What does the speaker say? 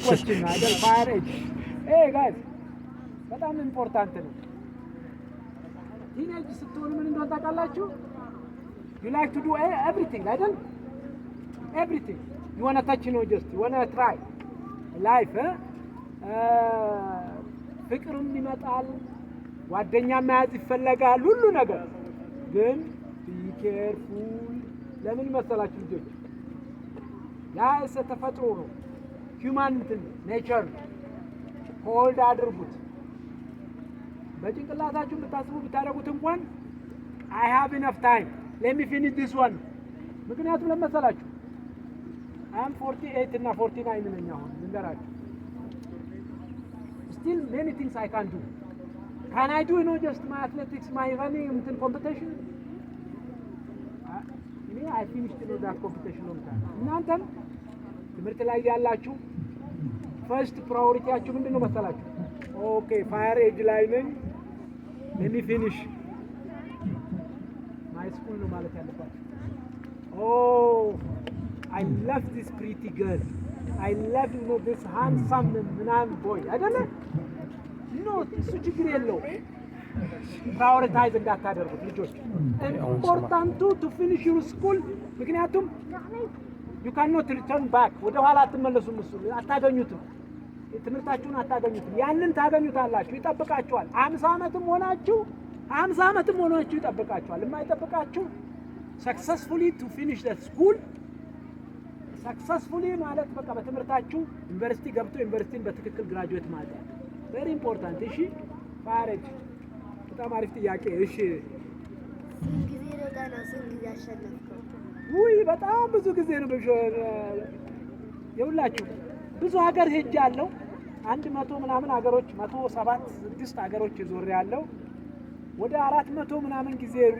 question አይደል? ፋየር ኤጅ ጋይስ በጣም ኢምፖርታንት ነው። ቲኔጅ ስትሆኑ ምን እንደሆነ ታውቃላችሁ? you like to do everything አይደል? everything you want to touch just you want to try life ፍቅርም ይመጣል፣ ጓደኛ መያዝ ይፈለጋል፣ ሁሉ ነገር ግን be careful። ለምን መሰላችሁ ልጆች? ያ ተፈጥሮ ነው፣ ሂውማን ኔቸር ሆልድ አድርጉት። በጭንቅላታችሁ ብታስቡ ብታደርጉት እንኳን I have enough time let me finish this one። ምክንያቱም ለመሰላችሁ I am 48 እና 49 ነኝ አሁን ልንገራችሁ። still many things I can do. Can I do just my athletics, my running competition? I finished that competition long time. እናንተም ትምህርት ላይ ያላችሁ ፈርስት ፕራዮሪቲያችሁ ምንድነው መሰላችሁ? ኦኬ ፋየር ኤጅ ላይ ነኝ let me finish my school ነው ማለት ያለባችሁ። I love this pretty girl, I love this handsome boy አይደለ? እሱ ችግር የለው። ፕራዮሪታይዝ እንዳታደርጉት ልጆች። ኢምፖርታንቱ to finish your school ምክንያቱም you cannot return back ወደ ኋላ አትመለሱም። እሱ አታገኙትም፣ ትምህርታችሁን አታገኙትም። ያንን ታገኙታላችሁ፣ ይጠብቃችኋል። 50 ዓመትም ሆናችሁ ይጠብቃችኋል። የማይጠብቃችሁ successfully to finish the school successfully ማለት በቃ በትምህርታችሁ ዩኒቨርሲቲ ገብቶ ዩኒቨርሲቲን በትክክል ግራጁዌት ማለት very important። እሺ ፋሬጅ በጣም አሪፍ ጥያቄ። እሺ ስንት ጊዜ ነው ስንት ጊዜ አሸነፍከው? ውይ በጣም ብዙ ጊዜ ነው የሁላችሁ ብዙ ሀገር ሄጃለሁ። 100 ምናምን ሀገሮች 107 6 ሀገሮች ዞሬያለሁ። ወደ 400 ምናምን ጊዜ